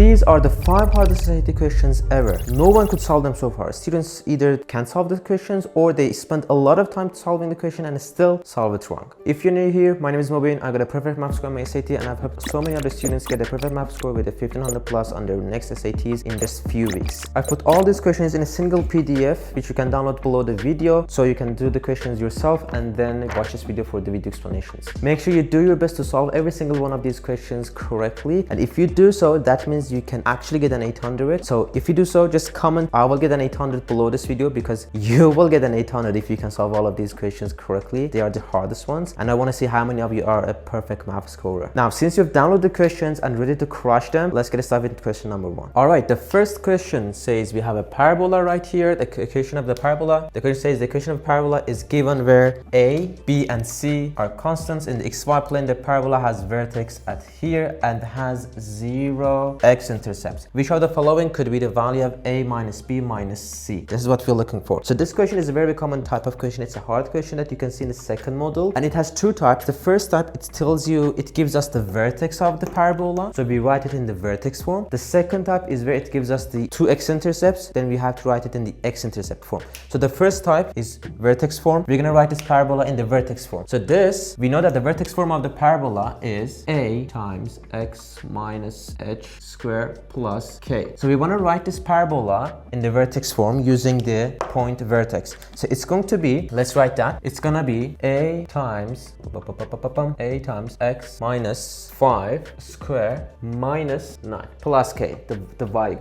these are the 5 hardest SAT questions ever. No one could solve them so far. Students either can't solve the questions or they spend a lot of time solving the question and still solve it wrong. If you're new here, my name is Mobin. I got a perfect math score on my SAT and I've helped so many other students get a perfect math score with a 1500 plus on their next SATs in just few weeks. I put all these questions in a single PDF which you can download below the video so you can do the questions yourself and then watch this video for the video explanations. Make sure you do your best to solve every single one of these questions correctly, and if you do so, that means you can actually get an 800. So if you do so, just comment I will get an 800 below this video, because you will get an 800 if you can solve all of these questions correctly. They are the hardest ones and I want to see how many of you are a perfect math scorer. Now, since you've downloaded the questions and ready to crush them, let's get started with question number 1. All right, the first question says we have a parabola right here. The equation of the parabola. The question says the equation of parabola is given where a, b and c are constants in the xy plane. The parabola has vertex at here and has 0 x-intercepts. Which of the following could be the value of a minus b minus c? This is what we're looking for. So this question is a very common type of question. It's a hard question that you can see in the second model, and it has 2 types. The first type, it gives us the vertex of the parabola, so we write it in the vertex form. The second type is where it gives us the 2 x-intercepts, then we have to write it in the x-intercept form. So the first type is vertex form. We're gonna write this parabola in the vertex form. So this, we know that the vertex form of the parabola is a times x minus h squared plus k. So we want to write this parabola in the vertex form using the point vertex. So it's going to be, let's write that, it's gonna be a times x minus 5 squared minus 9 plus k, the y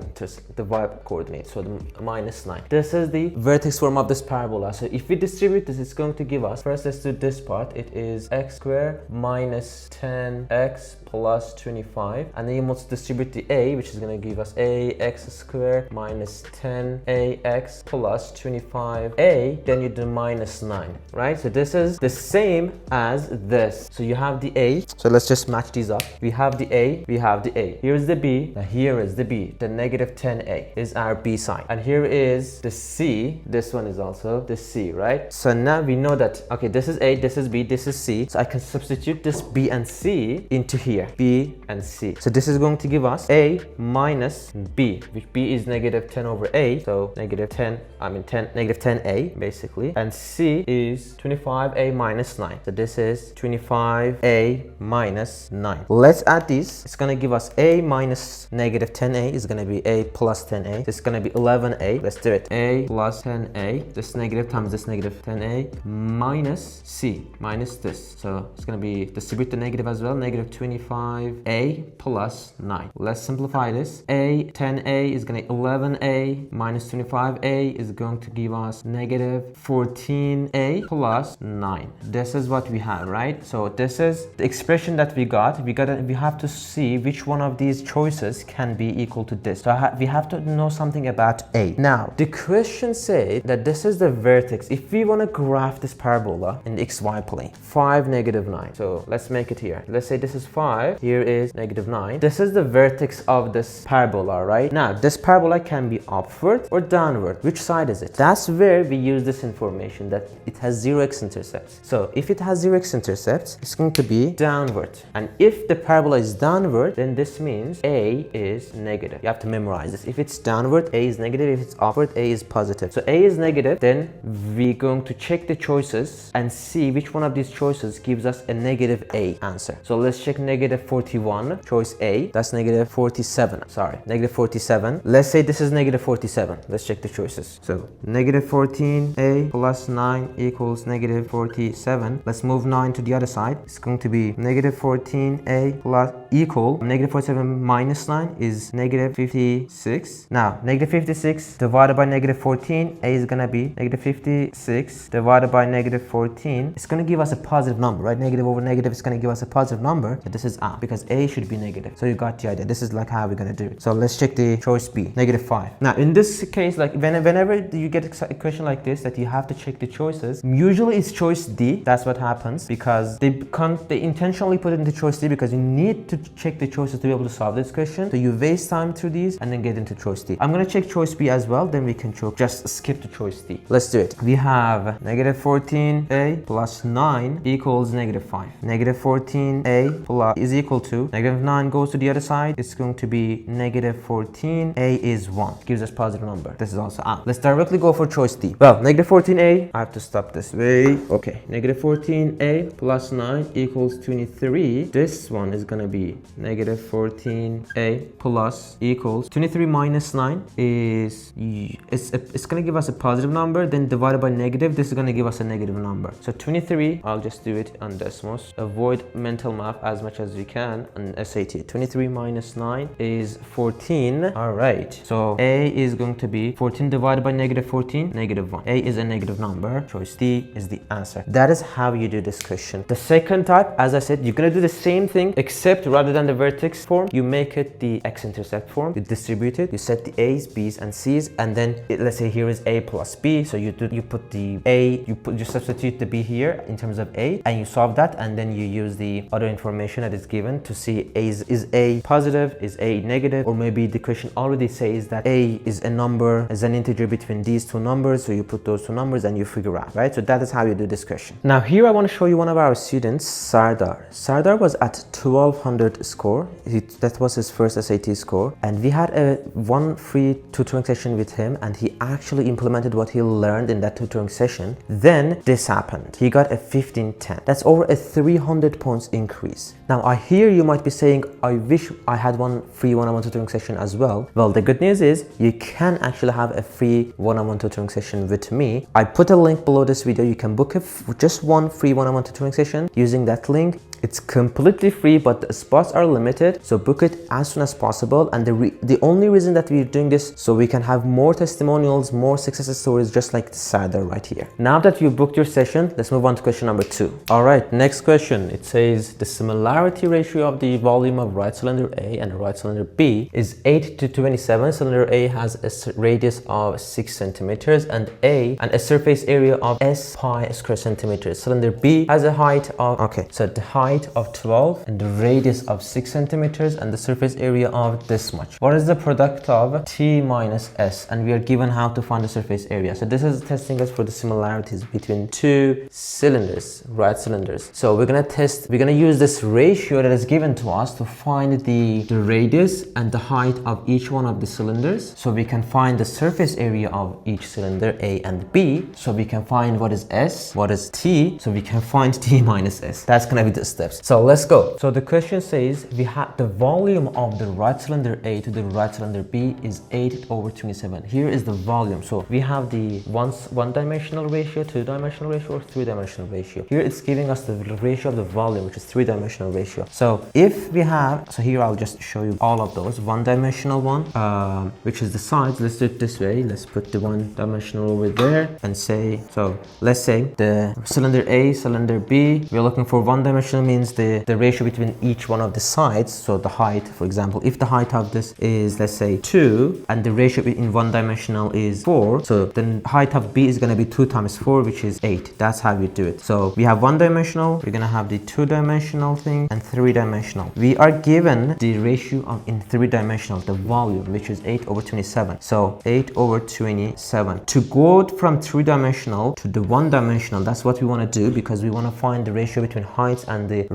coordinate, so the minus 9. This is the vertex form of this parabola. So if we distribute this, it's going to give us, first let's do this part, it is x squared minus 10x plus 25, and then you must distribute the a, which is going to give us ax squared minus 10ax plus 25a, then you do minus 9, right? So this is the same as this. So you have the a, so let's just match these up. We have the a, we have the a. Here's the b, now here is the b. The negative 10a is our b side, and here is the c. This one is also the c, right? So now we know that, okay, this is a, this is b, this is c, so I can substitute this b and c into here, b and c. So this is going to give us a minus b, which b is negative 10 over a, so negative 10a basically, and c is 25a minus 9. So this is 25a minus 9. Let's add these. It's going to give us a minus negative 10a is going to be a plus 10a. This is going to be 11a. Let's do it. A plus 10a, this negative times this negative 10a minus c minus this. So it's going to be, distribute the negative as well, negative 25a plus 9. Let's simplify this. A 10a is going to 11a minus 25a is going to give us negative 14a plus 9. This is what we have, right? So this is the expression that we got. We have to see which one of these choices can be equal to this. So we have to know something about a. Now the question said that this is the vertex. If we want to graph this parabola in the xy plane, 5 negative 9. So let's make it here. Let's say this is 5, here is negative 9. This is the vertex of this parabola, right? Now this parabola can be upward or downward. Which side is it? That's where we use this information that it has 0 x-intercepts. So if it has 0 x-intercepts, it's going to be downward. And if the parabola is downward, then this means a is negative. You have to memorize this. If it's downward, a is negative. If it's upward, a is positive. So a is negative, then we're going to check the choices and see which one of these choices gives us a negative a answer. So let's check negative 41, choice A. That's negative 47. Sorry, negative 47. Let's say this is negative 47. Let's check the choices. So negative 14a plus 9 equals negative 47. Let's move 9 to the other side. It's going to be negative 14a plus equal negative 47 minus 9 is negative 56. Now negative 56 divided by negative 14, a is gonna be negative 56 divided by negative 14. It's gonna give us a positive number, right? Negative over negative is gonna give us a positive number. So this is a, because a should be negative. So you got the idea. This is like how we're gonna do it. So let's check the choice B, negative 5. Now in this case, like whenever you get a question like this that you have to check the choices, usually it's choice D. That's what happens, because they intentionally put it into choice D because you need to check the choices to be able to solve this question. So you waste time through these and then get into choice D. I'm gonna check choice B as well, then we can just skip to choice D. Let's do it. We have negative 14a plus 9 equals negative 5. Negative 14a plus is equal to negative 9 goes to the other side. It's going to be negative 14. A is 1. Gives us positive number. This is also out. Let's directly go for choice D. Well, negative 14a. I have to stop this way. Okay. Negative 14a plus 9 equals 23. This one is going to be negative 14a plus equals 23 minus 9 is it's going to give us a positive number, then divided by negative. This is going to give us a negative number. So 23, I'll just do it on Desmos. Avoid mental math as much as you can on SAT. 23 minus 9 is 14. All right. So A is going to be 14 divided by negative 14, negative 1. A is a negative number. Choice D is the answer. That is how you do this question. The second type, as I said, you're going to do the same thing, except rather than the vertex form, you make it the x-intercept form. You distribute it. You set the A's, B's, and C's, and then let's say here is A plus B. So you put the A, you substitute the B here in terms of A, and you solve that, and then you use the other information that is given to see is A positive, is A negative, or maybe the question already says that A is a number, is an integer between these two numbers, so you put those two numbers and you figure out, right? So that is how you do this question. Now here I want to show you one of our students, Sardar. Sardar was at 1200 score. That was his first SAT score, and we had one free tutoring session with him, and he actually implemented what he learned in that tutoring session. Then this happened. He got a 1510. That's over a 300 points increase. Now I hear you might be saying, I wish I had one free one-on-one tutoring session as well. Well, the good news is you can actually have a free one-on-one tutoring session with me. I put a link below this video. You can book just one free one-on-one tutoring session using that link. It's completely free, but the spots are limited, so book it as soon as possible. And the only reason that we're doing this, so we can have more testimonials, more success stories just like Sardar right here. Now that you booked your session, let's move on to question number 2. All right, next question. It says the similarity ratio of the volume of right cylinder A and right cylinder B is 8 to 27. Cylinder A has a radius of 6 centimeters and a surface area of s pi square centimeters. Cylinder B has a height of, okay, so the height of 12 and the radius of 6 centimeters and the surface area of this much. What is the product of T minus S? And we are given how to find the surface area. So this is testing us for the similarities between two cylinders, right cylinders. So we're gonna use this ratio that is given to us to find the radius and the height of each one of the cylinders. So we can find the surface area of each cylinder A and B. So we can find what is S, what is T. So we can find T minus S. That's gonna be the steps. So let's go. So the question says we have the volume of the right cylinder A to the right cylinder B is 8 over 27. Here is the volume. So we have the one-dimensional ratio, two-dimensional ratio, or three-dimensional ratio. Here it's giving us the ratio of the volume, which is three-dimensional ratio. So if we have, so here I'll just show you all of those. One-dimensional one, which is the sides. Let's do it this way. Let's put the one-dimensional over there and say, so let's say the cylinder A, cylinder B, we're looking for one-dimensional means the ratio between each one of the sides. So the height, for example, if the height of this is, let's say 2, and the ratio in one-dimensional is 4, so the height of B is going to be 2 times 4, which is 8. That's how we do it. So we have one-dimensional, we're going to have the two-dimensional thing, and three-dimensional. We are given the ratio of in three-dimensional, the volume, which is 8 over 27. So 8 over 27. To go from three-dimensional to the one-dimensional, that's what we want to do, because we want to find the ratio between heights and the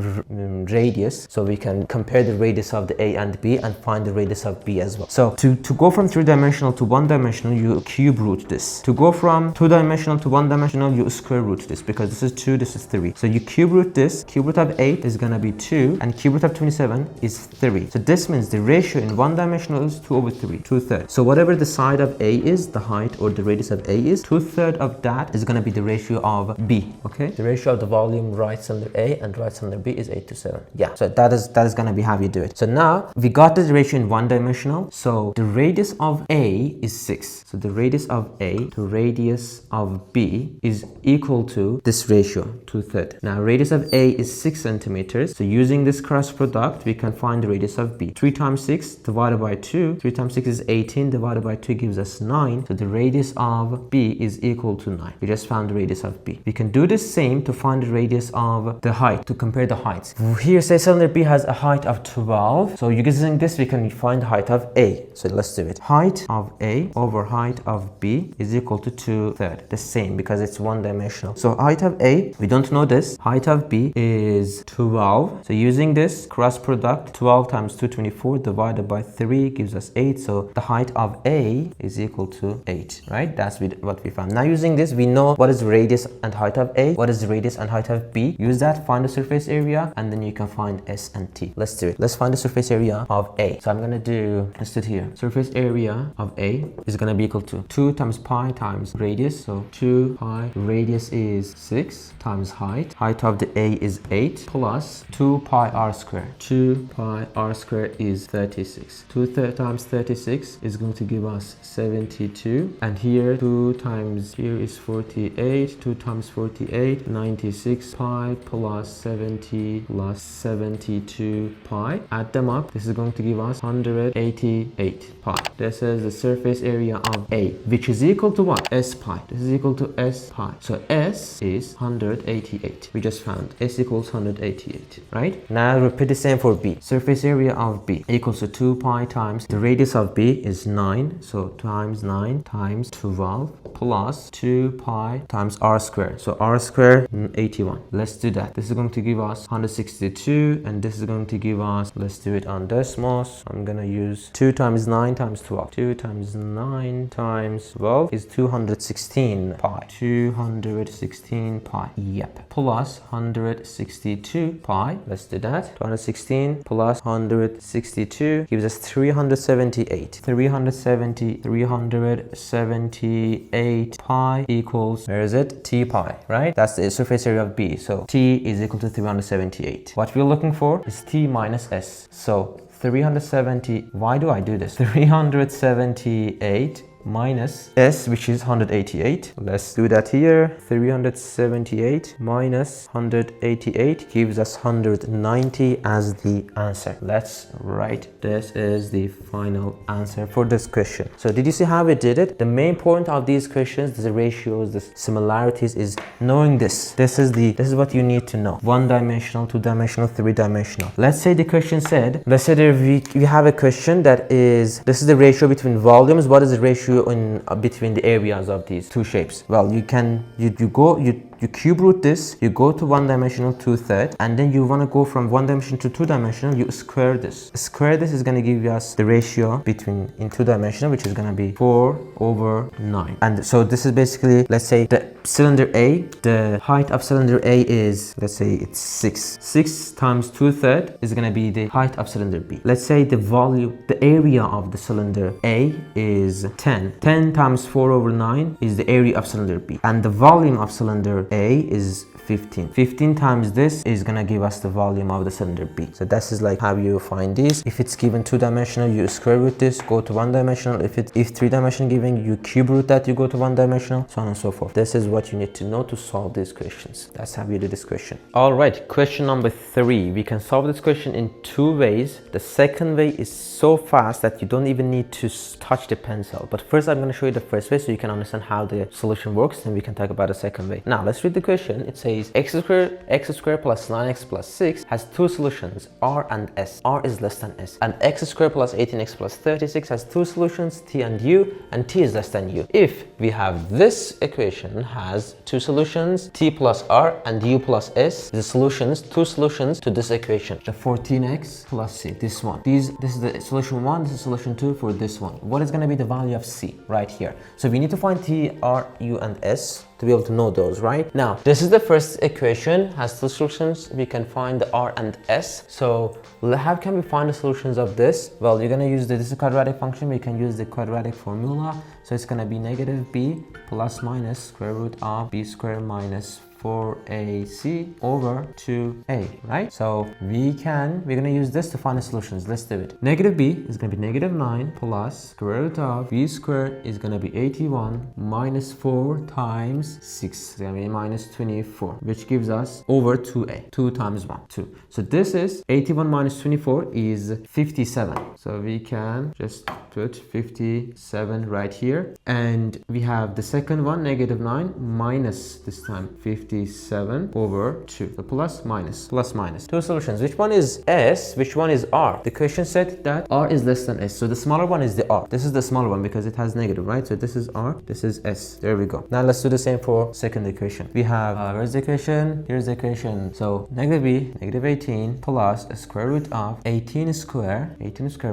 radius, so we can compare the radius of the A and B and find the radius of B as well. So to go from three-dimensional to one-dimensional, you cube root this. To go from two-dimensional to one-dimensional, you square root this, because this is 2, this is 3. So you cube root this. Cube root of 8 is gonna be 2, and cube root of 27 is 3. So this means the ratio in one-dimensional is 2 over 3, 2/3. So whatever the side of A is, the height or the radius of A is, 2/3 of that is gonna be the ratio of B. Okay, the ratio of the volume right cylinder A and right cylinder B is 8 to 7. Yeah, so that is gonna be how you do it. So now we got the ratio in one-dimensional. So the radius of A is 6. So the radius of A to radius of B is equal to this ratio, 2/3. Now radius of A is 6 centimeters. So using this cross product, we can find the radius of B. 3 times 6 divided by 2. 3 times 6 is 18 divided by 2 gives us 9. So the radius of B is equal to 9. We just found the radius of B. We can do the same to find the radius of the height, to compare compare the heights. Here say cylinder B has a height of 12. So using this we can find the height of A. So let's do it. Height of A over height of B is equal to 2/3. The same because it's one dimensional. So height of A, we don't know this. Height of B is 12. So using this cross product, 12 times 224 divided by 3 gives us 8. So the height of A is equal to 8, right? That's what we found. Now using this, we know what is radius and height of A, what is the radius and height of B. Use that, find the surface area, and then you can find S and T. Let's do it. Let's find the surface area of A. So I'm gonna do, let's do it here. Surface area of A is gonna be equal to 2 times pi times radius. So 2 pi, radius is 6 times height. Height of the A is 8 plus 2 pi r square. 2 pi r square is 36. 2 times 36 is going to give us 72. And here 2 times here is 48. 2 times 48, 96 pi plus 70 plus 72 pi. Add them up. This is going to give us 188 pi. This is the surface area of A, which is equal to what? S pi. This is equal to S pi. So S is 188. We just found S equals 188, right? Now repeat the same for B. Surface area of B equals to 2 pi times the radius of B is 9. So times 9 times 12 plus 2 pi times r squared. So r squared 81. Let's do that. This is going to give us 162, and this is going to give us, let's do it on decimals. I'm gonna use 2 times 9 times 12. 2 times 9 times 12 is 216 pi. 216 pi. Yep. Plus 162 pi. Let's do that. 216 plus 162 gives us 378. 378 pi equals, where is it? T pi, right? That's the surface area of B. So T is equal to 378. What we're looking for is T minus S. So 370, why do I do this? 378 minus S, which is 188. Let's do that here. 378 minus 188 gives us 190 as the answer. Let's write this is the final answer for this question. So did you see how we did it? The main point of these questions, the ratios, the similarities, is knowing this. This is what you need to know. One dimensional, two dimensional, three dimensional. Let's say the question said, let's say that we have a question that is, this is the ratio between volumes. What is the ratio in between the areas of these two shapes? Well, you cube root this, you go to one dimensional 2/3, and then you want to go from one dimension to two dimensional, you square this. Square this is going to give us the ratio between in two dimensional, which is going to be 4/9. And so this is basically, let's say the cylinder A, the height of cylinder A is, let's say it's 6. 6 times 2/3 is going to be the height of cylinder B. Let's say the volume, the area of the cylinder A is 10. 10 times 4/9 is the area of cylinder B. And the volume of cylinder A is 15. 15 times this is gonna give us the volume of the cylinder B. So this is like how you find these. If it's given two dimensional, you square root this, go to one dimensional. If three dimensional given, you cube root that, you go to one dimensional, so on and so forth. This is what you need to know to solve these questions. That's how we do this question. All right, question number 3. We can solve this question in two ways. The second way is so fast that you don't even need to touch the pencil. But first I'm gonna show you the first way so you can understand how the solution works, then we can talk about the second way. Now let's read the question. It says x squared plus 9x plus 6 has two solutions, r and s. R is less than s. And x squared plus 18x plus 36 has two solutions, t and u, and t is less than u. If we have this equation has two solutions, t plus r and u plus s, the solutions, two solutions to this equation. The 14x plus c, this one. This is the solution 1, this is solution 2 for this one. What is going to be the value of c right here? So we need to find t, r, u, and s to be able to know those, right? Now, this is the first equation, has two solutions. We can find the r and s. So how can we find the solutions of this? Well, you're gonna use this is a quadratic function. We can use the quadratic formula. So it's gonna be negative b plus minus square root of b squared minus 4ac over 2a, right? So we're gonna use this to find the solutions. Let's do it. Negative b is gonna be negative 9 plus square root of b squared is gonna be 81 minus 4 times 6. It's gonna be minus 24, which gives us over 2a. 2 times 1, 2. So this is 81 minus 24 is 57. So we can just put 57 right here. And we have the second one, negative 9 minus this time 57 over 2. So plus minus. Two solutions. Which one is S? Which one is R? The question said that R is less than S. So the smaller one is the R. This is the smaller one because it has negative, right? So this is R, this is S. There we go. Now let's do the same for second equation. We have, where's the equation? Here's the equation. So negative b, negative 18 plus a square root of 18 square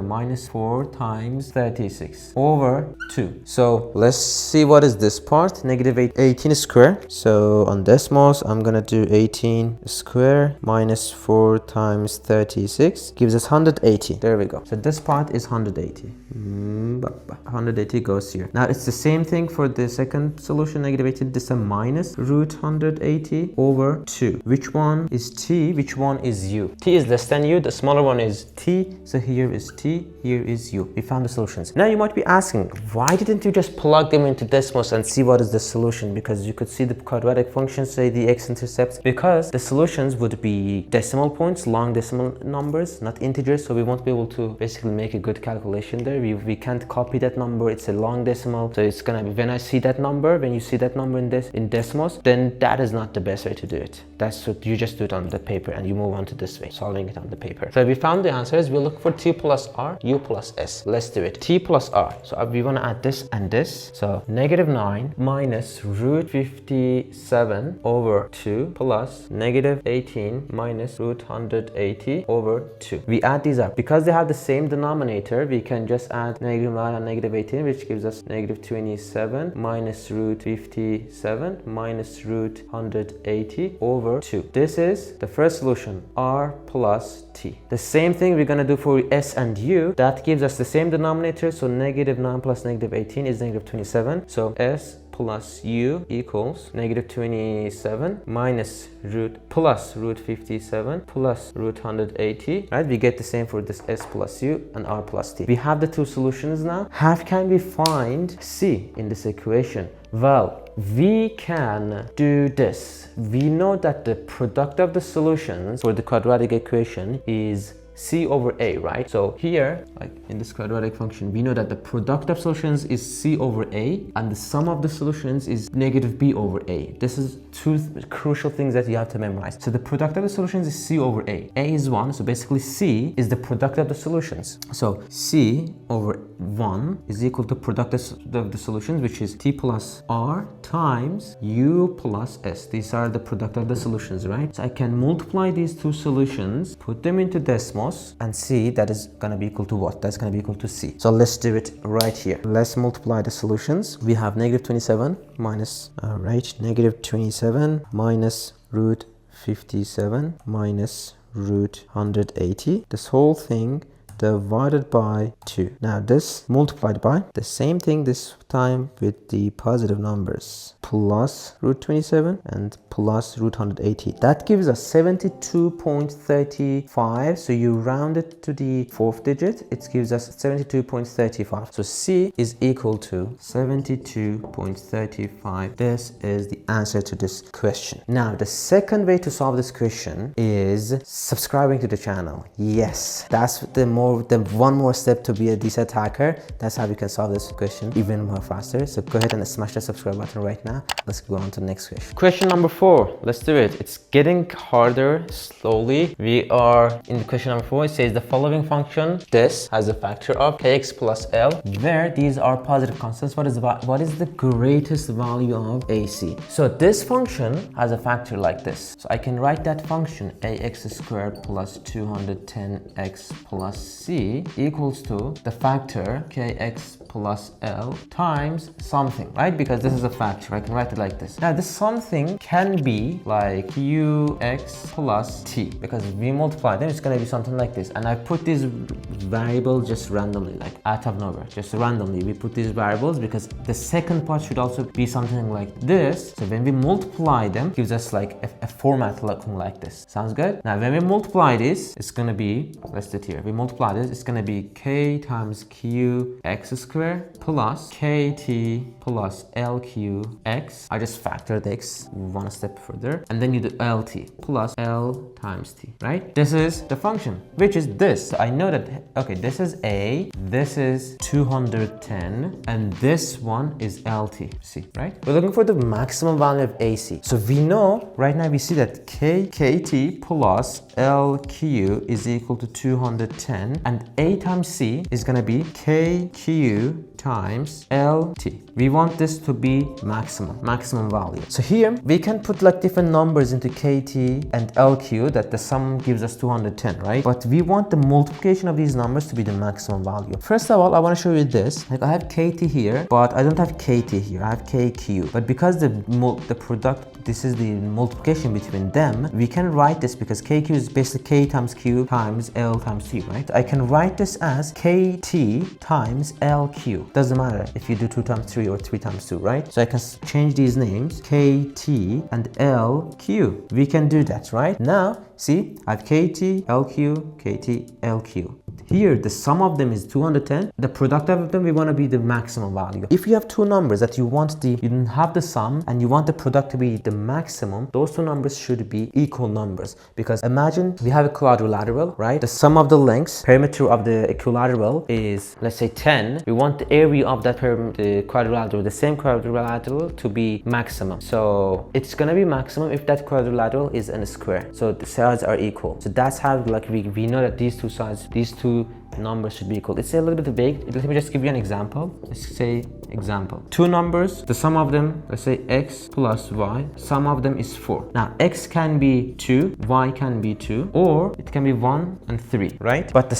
minus 4 times 36 over 2. So let's see what is this part. Negative 18 square. So on decimals, I'm gonna do 18 square minus 4 times 36 gives us 180. There we go. So this part is 180. 180 goes here. Now it's the same thing for the second solution, negative 18. This is a minus root 180 over 2. Which one is t? Which one is u? T is less than u. The smaller one is t. So here is t, here is u. We found the solutions. Now you might be asking, why didn't you just plug them into decimals and see what is the solution? Because you could see the quadratic function, say the x-intercepts, because the solutions would be decimal points, long decimal numbers, not integers. So we won't be able to basically make a good calculation there. We can't copy that number. It's a long decimal. So it's gonna be, when I see that number, when you see that number in decimals, then that is not the best way to do it. That's what you just do it on the paper and you move on to this way, solving it on the paper. So we found the answers. We'll look for t plus r, u plus s. Let's do it. T plus r. So we want to add this and this. So negative 9 minus root 57 over 2 plus negative 18 minus root 180 over 2. We add these up. Because they have the same denominator, we can just add negative 9 and negative 18, which gives us negative 27 minus root 57 minus root 180 over 2. This is the first solution, r plus t. The same thing we're going to do for s and u. That gives us the same denominator. So negative 9 plus negative 18 is negative 27. So s plus u equals negative 27 minus root plus root 57 plus root 180, right? We get the same for this s plus u and r plus t. We have the two solutions now. How can we find c in this equation? Well, we can do this. We know that the product of the solutions for the quadratic equation is c over a, right? So here, like in this quadratic function, we know that the product of solutions is c over a and the sum of the solutions is negative b over a. This is two crucial things that you have to memorize. So the product of the solutions is c over a. A is 1, so basically c is the product of the solutions. So c over 1 is equal to product of the solutions, which is t plus r times u plus s. These are the product of the solutions, right? So I can multiply these two solutions, put them into decimals, and see that is going to be equal to what? That's going to be equal to c. So let's do it right here. Let's multiply the solutions. We have negative 27 minus, negative 27 minus root 57 minus root 180. This whole thing divided by 2. Now this multiplied by the same thing this time with the positive numbers, plus root 27 and plus root 180. That gives us 72.35. So you round it to the fourth digit, it gives us 72.35. So c is equal to 72.35. This is the answer to this question. Now the second way to solve this question is subscribing to the channel. Yes, that's the one more step to be a decent hacker. That's how we can solve this question even more faster. So go ahead and smash the subscribe button right now. Let's go on to the next question. Question number 4. Let's do it. It's getting harder slowly. We are in the question number 4. It says the following function, this has a factor of kx plus l, where these are positive constants. What is the greatest value of AC? So this function has a factor like this. So I can write that function ax squared plus 210x plus c equals to the factor kx plus l times something, right? Because this is a factor, I can write it like this. Now this something can be like ux plus t, because if we multiply them, it's going to be something like this. And I put these variables just randomly, like out of nowhere, just randomly we put these variables because the second part should also be something like this. So when we multiply them, it gives us like a format looking like this. Sounds good? Now when we multiply this, it's going to be, let's do it here, we multiply multiply this, it's gonna be k times q x squared plus kt plus lq x. I just factored x one step further, and then you do lt plus l times t, right? This is the function, which is this. So I know that, okay, this is a, this is 210, and this one is lt, see, right? We're looking for the maximum value of ac. So we know, right now we see that kt plus lq is equal to 210, and a times c is gonna be kq times LT. We want this to be maximum value. So here we can put like different numbers into KT and LQ that the sum gives us 210, right? But we want the multiplication of these numbers to be the maximum value. First of all, I want to show you this. Like I have KT here, but I don't have KT here. I have KQ. But because the product, this is the multiplication between them, we can write this because KQ is basically K times Q times L times T, right? I can write this as KT times LQ. Doesn't matter if you do 2 times 3 or 3 times 2, right? So I can change these names, KT and LQ. We can do that, right? Now, see, I have KT, LQ, KT, LQ. Here, the sum of them is 210. The product of them, we want to be the maximum value. If you have two numbers that you don't have the sum and you want the product to be the maximum, those two numbers should be equal numbers. Because imagine we have a quadrilateral, right? The sum of the lengths, perimeter of the equilateral is, let's say 10. We want the area of that the quadrilateral, the same quadrilateral, to be maximum. So it's gonna be maximum if that quadrilateral is in a square. So the sides are equal. So that's how, like, we know that these two sides, these two numbers should be equal. It's a little bit vague. Let me just give you an example. Let's say example. Two numbers, the sum of them, let's say x plus y, sum of them is 4. Now x can be 2, y can be 2, or it can be 1 and 3, right? But the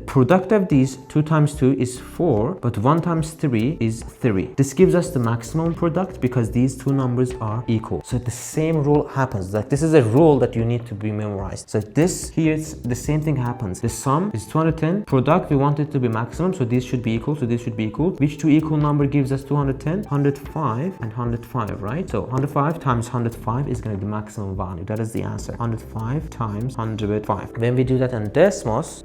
product of these 2 times 2 is 4, but 1 times 3 is 3. This gives us the maximum product because these two numbers are equal. So the same rule happens. Like, this is a rule that you need to be memorized. So this here, the same thing happens. The sum is 210, product we want it to be maximum, so these should be equal, so this should be equal. Which two equal number gives us 210? 105 and 105, right? So 105 times 105 is going to be the maximum value. That is the answer. 105 times 105. When we do that in Desmos,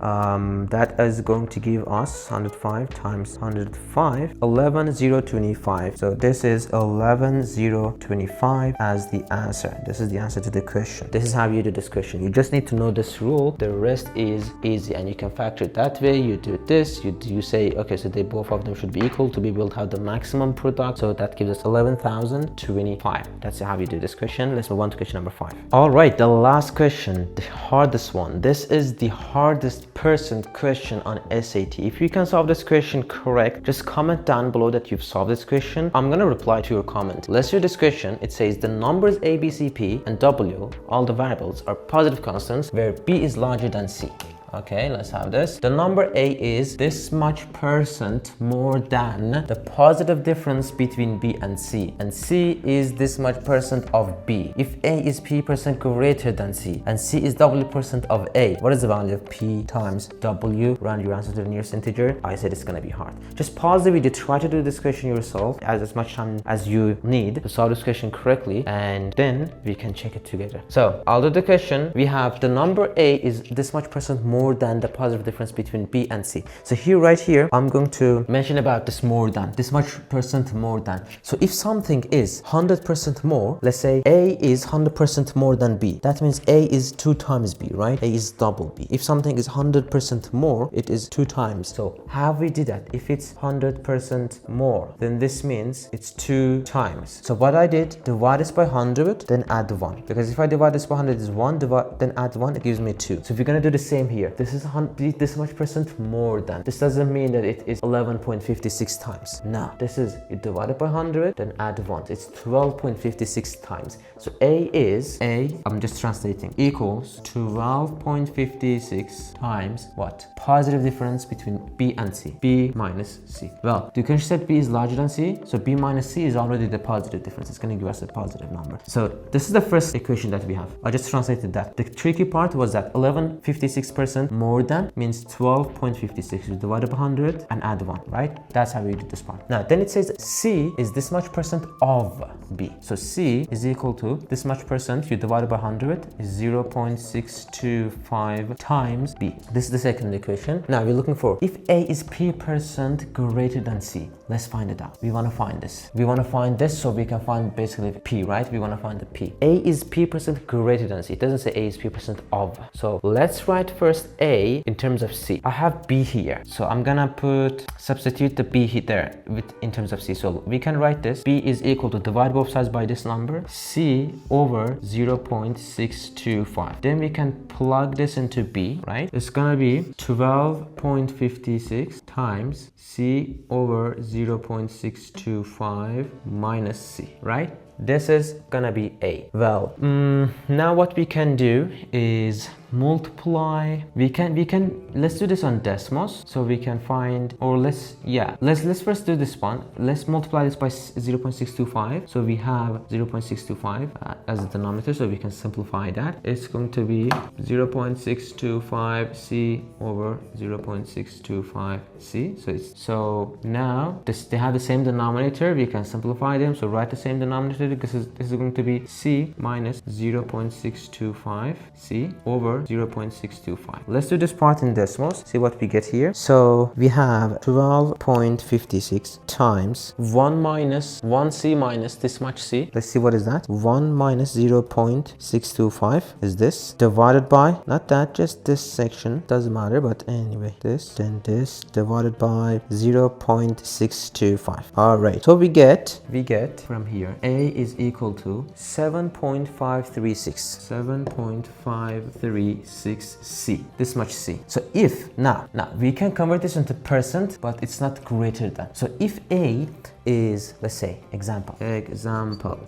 that is going to give us 105 times 105, 11025. So this is 11025 as the answer. This is the answer to the question. This is how you do this question. You just need to know this rule. The rest is easy, and you can factor it that way. You do this, you say, okay, so both of them should be equal to be able to have the maximum product. So that gives us 11,025. That's how you do this question. Let's move on to question number 5. All right, the last question, the hardest one. This is the hardest % question on SAT. If you can solve this question correct, just comment down below that you've solved this question. I'm gonna reply to your comment. Let's do this question. It says the numbers a, b, c, p, and w, all the variables, are positive constants where b is larger than c. Okay, let's have this. The number a is this much % more than the positive difference between b and c, and c is this much % of b. If a is p % greater than c and c is w % of a, what is the value of p times w? Round your answer to the nearest integer. I said it's gonna be hard. Just pause the video, try to do this question yourself as much time as you need to solve this question correctly, and then we can check it together. So I'll do the question. We have the number a is this much % more than the positive difference between b and c. So here, right here, I'm going to mention about this more than, this much % more than. So if something is 100% more, let's say a is 100% more than b, that means a is 2 times b, right? A is double b. If something is 100% more, it is 2 times. So how we do that? If it's 100% more, then this means it's 2 times. So what I did, divide this by 100, then add 1. Because if I divide this by 100 is 1, then add 1, it gives me 2. So if you're gonna do the same here, this is this much % more than. This doesn't mean that it is 11.56 times. No, this is, you divide it by 100, then add 1. It's 12.56 times. So I'm just translating, equals 12.56 times what? Positive difference between b and c. b minus c. Well, the question said b is larger than c, so b minus c is already the positive difference. It's going to give us a positive number. So this is the first equation that we have. I just translated that. The tricky part was that 11.56% percent more than means 12.56. You divide by 100 and add 1, right? That's how we do this part. Now, then it says C is this much percent of B. So C is equal to this much percent. You divide by 100 is 0.625 times B. This is the second equation. Now we're looking for if A is P% greater than C. Let's find it out. We want to find this. We want to find this so we can find basically P, right? We want to find the P. A is P% greater than C. It doesn't say A is P% of. So let's write first A in terms of C. I have B here. So I'm gonna substitute the B here there in terms of C. So we can write this. B is equal to divide both sides by this number. C over 0.625. Then we can plug this into B, right? It's gonna be 12.56 times C over 0.625 minus C, right? This is gonna be A. Well, now what we can do is multiply. Let's do this on Desmos so we can find, or let's first do this one. Let's multiply this by 0.625. So we have 0.625 as a denominator, so we can simplify that. It's going to be 0.625 C over 0.625 C. So now they have the same denominator. We can simplify them. So write the same denominator because this is going to be C minus 0.625 C over 0.625. Let's do this part in Desmos, see what we get here. So we have 12.56 times 1 minus 1C minus this much C. Let's see what is that. 1 minus 0.625 is this, divided by, not that, just this section, doesn't matter, but anyway, this, then this, divided by 0.625. All right, so we get from here, A is equal to 7.536. 7.536C. This much C. So if now we can convert this into percent, but it's not greater than. So if A is, let's say, example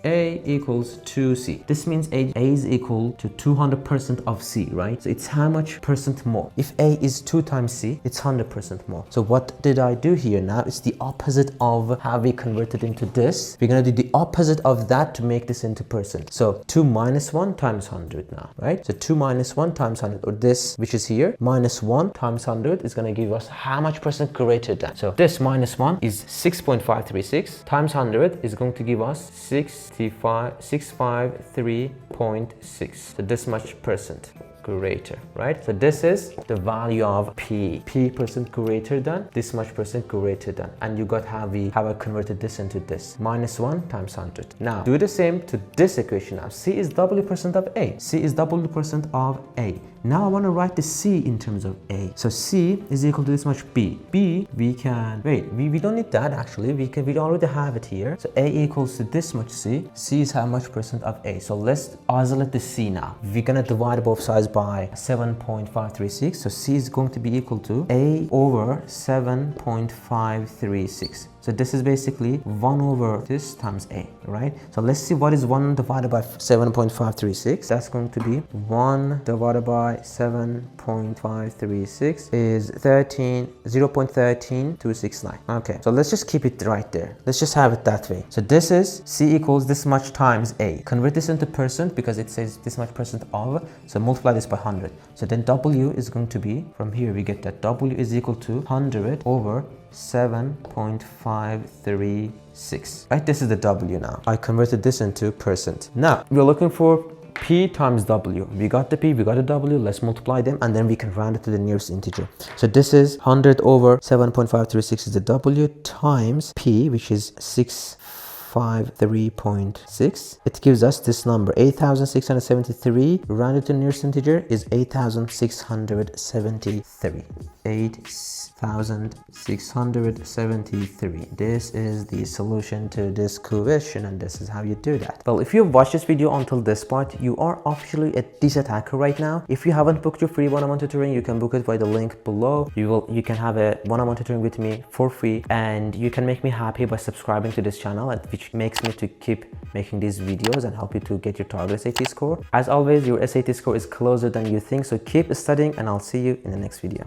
A equals 2C. This means A is equal to 200% of C, right? So it's how much percent more. If A is 2 times C, it's 100% more. So what did I do here now? It's the opposite of how we converted into this. We're gonna do the opposite of that to make this into percent. So 2 minus 1 times 100 now, right? So 2 minus 1 times 100, or this, which is here, minus 1 times 100 is gonna give us how much percent greater than. So this minus 1 is 6.536 times 100 is going to give us 653.6. So this much percent greater, right? So this is the value of P% greater than, this much percent greater than, and you got how I converted this into this, minus 1 times 100. Now do the same to this equation. Now C is W% of A. C is W% of A. Now I want to write the C in terms of A. So C is equal to this much B. B, we can, we don't need that actually. We already have it here. So A equals to this much C. C is how much percent of A. So let's isolate the C now. We're gonna divide both sides by 7.536. So C is going to be equal to A over 7.536. So this is basically 1 over this times A, right? So let's see what is 1 divided by 7.536. That's going to be 1 divided by 7.536 is 0.13269. Okay, so let's just keep it right there. Let's just have it that way. So this is C equals this much times A. Convert this into percent because it says this much percent of, so multiply this by 100. So then W is going to be, from here we get that W is equal to 100 over 7.536, right? This is the W now. I converted this into percent. Now we're looking for P times W. We got the P, we got the W, let's multiply them and then we can round it to the nearest integer. So this is 100 over 7.536 is the W times P, which is 653.6. It gives us this number, 8,673. Rounded to the nearest integer is 8,673. 8,673. This is the solution to this question, and this is how you do that. Well, if you've watched this video until this part, you are officially a decent hacker right now. If you haven't booked your free one-on-one tutoring, you can book it by the link below. You can have a one-on-one tutoring with me for free, and you can make me happy by subscribing to this channel, which makes me to keep making these videos and help you to get your target SAT score. As always, your SAT score is closer than you think, so keep studying and I'll see you in the next video.